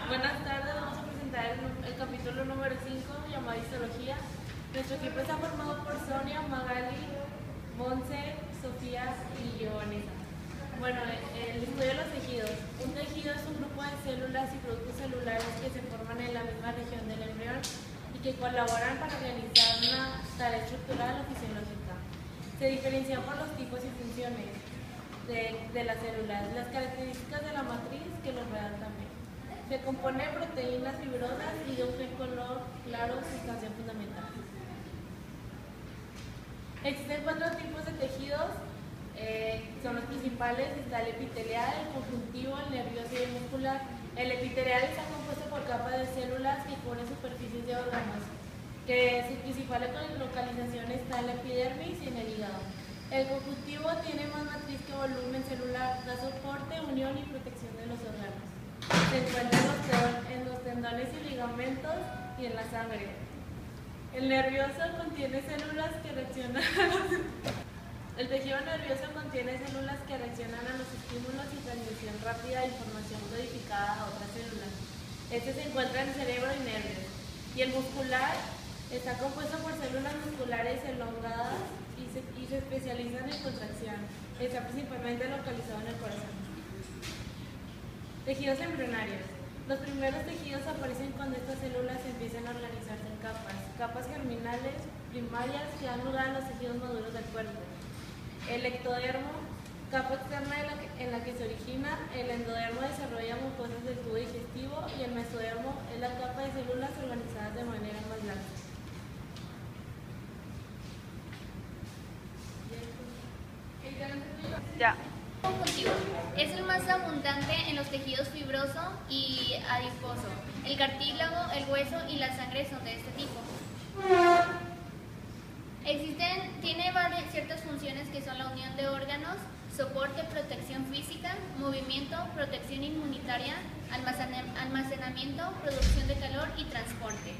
Buenas tardes, vamos a presentar el capítulo número 5 llamado Histología. Nuestro equipo está formado por Sonia, Magali, Monse, Sofía y yo, Vanessa. Bueno, el estudio de los tejidos. Un tejido es un grupo de células y productos celulares que se forman en la misma región del embrión y que colaboran para realizar una tarea estructural o fisiológica. Se diferencia por los tipos y funciones de las células, las características de la matriz que los rodean también. Se compone de proteínas fibrosas y de un gen color claro, sustancia fundamental. Existen 4 tipos de tejidos, son los principales. Está el epitelial, el conjuntivo, el nervioso y el muscular. El epitelial está compuesto por capas de células que cubren superficies de órganos, que su principal localización está en la epidermis y en el hígado. El conjuntivo tiene más matriz que volumen celular, da soporte, unión y protección de los órganos. Se encuentra en los tendones y ligamentos y en la sangre. El nervioso contiene células que reaccionan a El tejido nervioso contiene células que reaccionan a los estímulos y transmisión rápida de información codificada a otras células. Este se encuentra en el cerebro y nervios. Y el muscular está compuesto por células musculares elongadas y se especializan en contracción. Está principalmente localizado en el corazón. Tejidos embrionarios. Los primeros tejidos aparecen cuando estas células empiezan a organizarse en capas. Capas germinales primarias que dan lugar a los tejidos maduros del cuerpo. El ectodermo, capa externa en la que se origina. El endodermo desarrolla mucosas del tubo digestivo y el mesodermo es la capa de células organizadas de manera más larga. Ya. Conjuntivo. Es el más abundante en los tejidos fibroso y adiposo. El cartílago, el hueso y la sangre son de este tipo. Tiene ciertas funciones que son la unión de órganos, soporte, protección física, movimiento, protección inmunitaria, almacenamiento, producción de calor y transporte.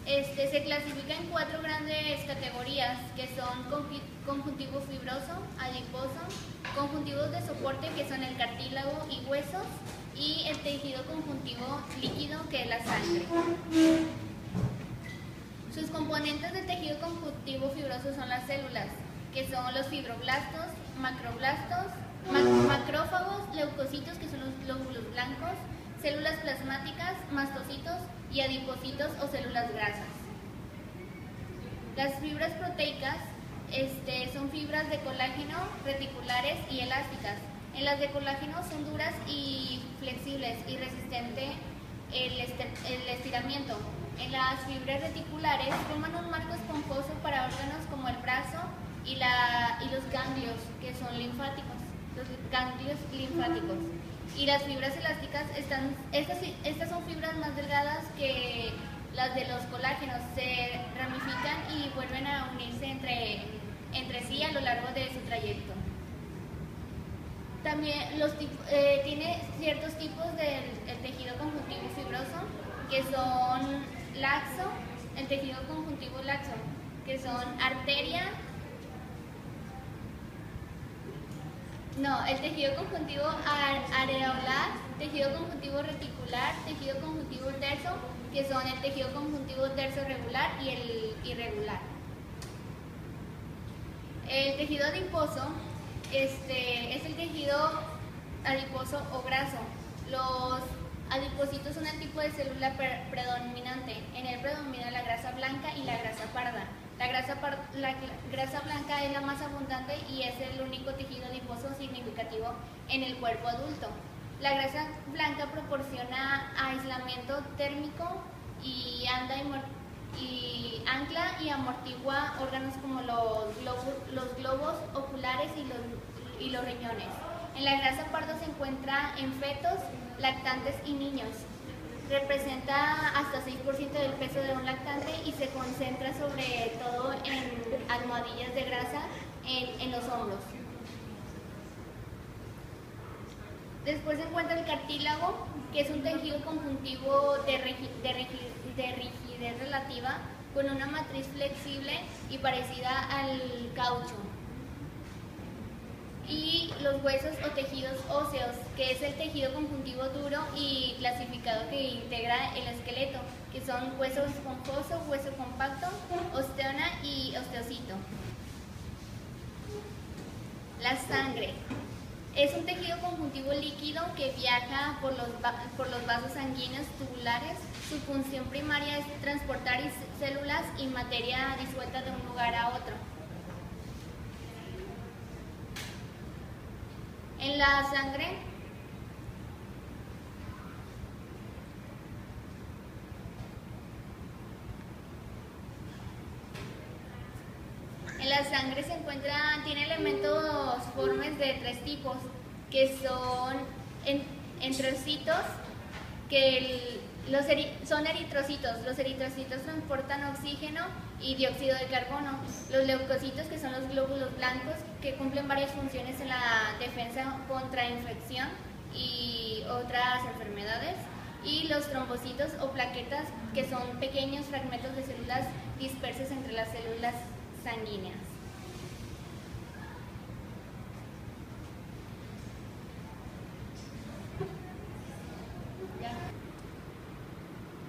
Se clasifica en 4 grandes categorías que son conjuntivo fibroso, adiposo, conjuntivos de soporte que son el cartílago y huesos y el tejido conjuntivo líquido que es la sangre. Sus componentes de tejido conjuntivo fibroso son las células, que son los fibroblastos, macrófagos, leucocitos, que son los glóbulos blancos, células plasmáticas, mastocitos y adipocitos o células grasas. Las fibras proteicas son fibras de colágeno, reticulares y elásticas. En las de colágeno son duras y flexibles y resistentes el estiramiento. En las fibras reticulares forman un marco esponjoso para órganos como el brazo y los ganglios, que son linfáticos, los ganglios linfáticos. Y las fibras elásticas, estas son fibras más delgadas que las de los colágenos, se ramifican y vuelven a unirse entre sí a lo largo de su trayecto. También tiene ciertos tipos del tejido conjuntivo fibroso, que son laxo, el tejido conjuntivo laxo, que son el tejido conjuntivo areolar, tejido conjuntivo reticular, tejido conjuntivo terso, que son el tejido conjuntivo terso regular y el irregular. El tejido adiposo es el tejido adiposo o graso. Los adipocitos son el tipo de célula predominante. En él predomina la grasa blanca y la grasa parda. La grasa blanca es la más abundante y es el único tejido adiposo significativo en el cuerpo adulto. La grasa blanca proporciona aislamiento térmico y ancla y amortigua órganos como los globos oculares y los riñones. En la grasa parda se encuentra en fetos, lactantes y niños. Representa hasta 6% del peso de un lactante y se concentra sobre todo en almohadillas de grasa en los hombros. Después se encuentra el cartílago, que es un tejido conjuntivo de rigidez relativa, con una matriz flexible y parecida al caucho. y los huesos o tejidos óseos, que es el tejido conjuntivo duro y clasificado que integra el esqueleto, que son hueso esponjoso, hueso compacto, osteona y osteocito. La sangre es un tejido conjuntivo líquido que viaja por los vasos sanguíneos tubulares. Su función primaria es transportar células y materia disuelta de un lugar a otro. En la sangre tiene elementos formes de 3 tipos, que son enterocitos, son eritrocitos. Los eritrocitos transportan oxígeno y dióxido de carbono. Los leucocitos, que son los glóbulos blancos, que cumplen varias funciones en la defensa contra infección y otras enfermedades. Y los trombocitos o plaquetas, que son pequeños fragmentos de células dispersas entre las células sanguíneas.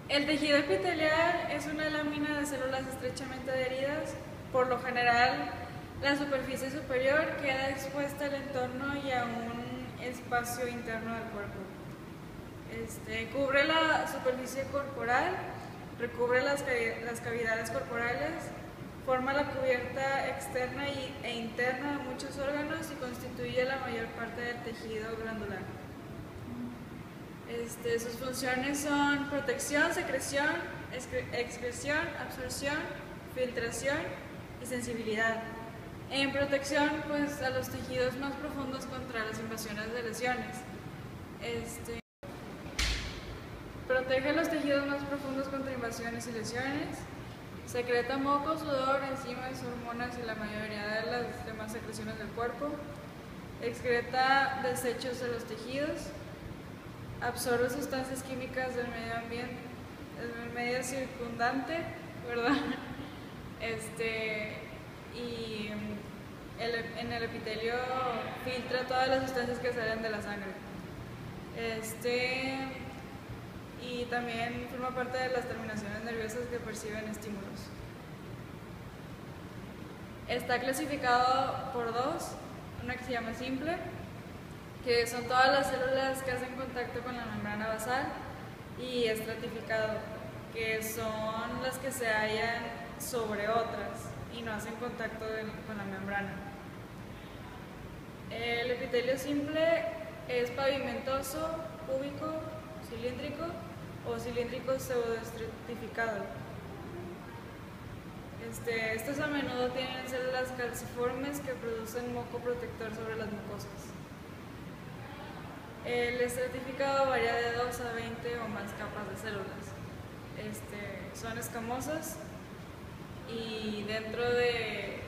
El tejido epitelial es una lámina de células estrechamente adheridas. Por lo general, la superficie superior queda expuesta al entorno y a un espacio interno del cuerpo. Cubre la superficie corporal, recubre las cavidades corporales, forma la cubierta externa e interna de muchos órganos y constituye la mayor parte del tejido glandular. Sus funciones son protección, secreción, excreción, absorción, filtración y sensibilidad. En protección, pues, a los tejidos más profundos contra las invasiones de lesiones. Protege los tejidos más profundos contra invasiones y lesiones. Secreta moco, sudor, enzimas, hormonas y la mayoría de las demás secreciones del cuerpo. Excreta desechos de los tejidos. Absorbe sustancias químicas del medio ambiente, del medio circundante, ¿verdad? Y en el epitelio filtra todas las sustancias que salen de la sangre. Y también forma parte de las terminaciones nerviosas que perciben estímulos. Está clasificado por 2, una que se llama simple, que son todas las células que hacen contacto con la membrana basal, y estratificado, que son las que se hallan sobre otras y no hacen contacto con la membrana. El epitelio simple es pavimentoso, cúbico, cilíndrico o cilíndrico pseudoestratificado. Estos a menudo tienen células calciformes que producen moco protector sobre las mucosas. El estratificado varía de 2 a 20 o más capas de células. Son escamosas, y dentro de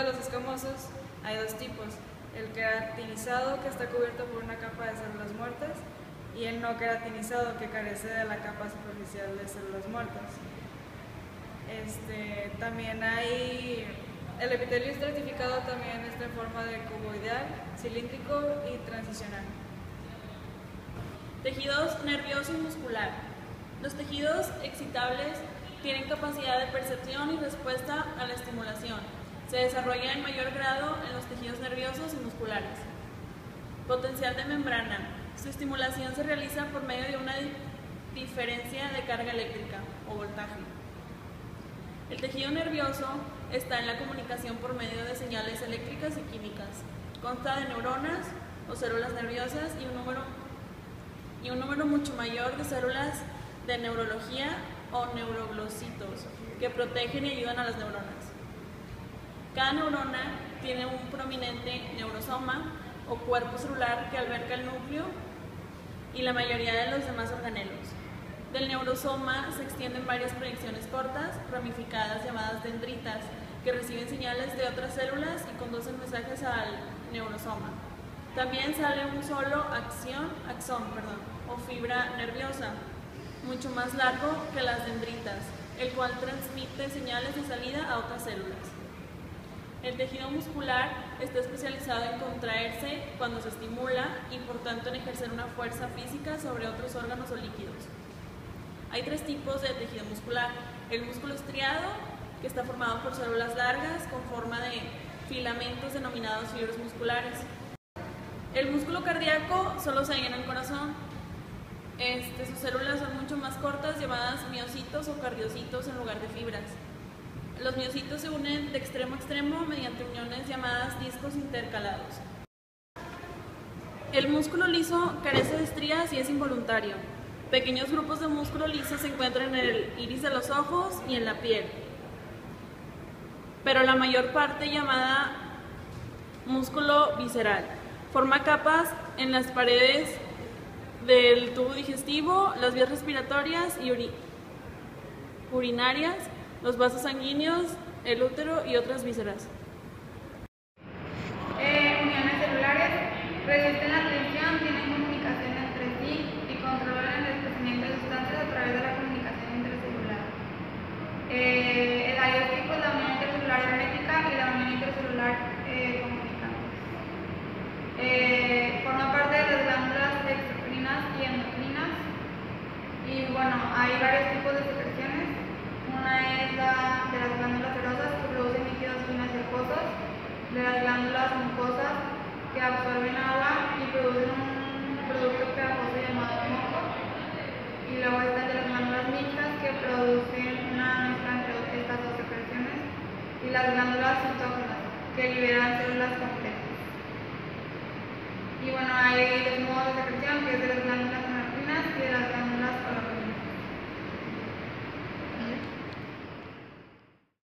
los escamosos hay 2 tipos: el queratinizado, que está cubierto por una capa de células muertas, y el no queratinizado, que carece de la capa superficial de células muertas. También hay el epitelio estratificado, también está en forma de cuboidal, cilíndrico y transicional. Tejidos nervioso y muscular. Los tejidos excitables tienen capacidad de percepción y respuesta a la estimulación. Se desarrolla en mayor grado en los tejidos nerviosos y musculares. Potencial de membrana. Su estimulación se realiza por medio de una diferencia de carga eléctrica o voltaje. El tejido nervioso está en la comunicación por medio de señales eléctricas y químicas. Consta de neuronas o células nerviosas y un número mucho mayor de células de neurología o neuroglocitos que protegen y ayudan a las neuronas. Cada neurona tiene un prominente neurosoma o cuerpo celular que alberga el núcleo y la mayoría de los demás organelos. Del neurosoma se extienden varias proyecciones cortas, ramificadas, llamadas dendritas, que reciben señales de otras células y conducen mensajes al neurosoma. También sale un solo axón, o fibra nerviosa, mucho más largo que las dendritas, el cual transmite señales de salida a otras células. El tejido muscular está especializado en contraerse cuando se estimula y por tanto en ejercer una fuerza física sobre otros órganos o líquidos. Hay 3 tipos de tejido muscular. El músculo estriado, que está formado por células largas con forma de filamentos denominados fibras musculares. El músculo cardíaco solo se halla en el corazón. Sus células son mucho más cortas, llamadas miocitos o cardiocitos en lugar de fibras. Los miocitos se unen de extremo a extremo mediante uniones llamadas discos intercalados. El músculo liso carece de estrías y es involuntario. Pequeños grupos de músculo liso se encuentran en el iris de los ojos y en la piel. Pero la mayor parte, llamada músculo visceral, forma capas en las paredes del tubo digestivo, las vías respiratorias y urinarias, los vasos sanguíneos, el útero y otras vísceras. Uniones celulares resisten la tensión, tienen comunicación entre sí y controlan el desplazamiento de sustancias a través de la comunicación intercelular. Hay 2 tipos: la unión intercelular hermética y la unión intercelular comunicante. Forma parte de las glándulas exocrinas y endocrinas. Y bueno, hay varios tipos de secreciones. Una es la de las glándulas serosas, que producen líquidos finos y acuosos, de las glándulas mucosas, que absorben agua y producen un producto pegajoso llamado moco. Y luego están de las glándulas mixtas, que producen una mezcla entre estas 2 secreciones, y las glándulas citógenas, que liberan células completas. Y bueno, hay 2 modos de secreción, que es de las glándulas endocrinas y de las glándulas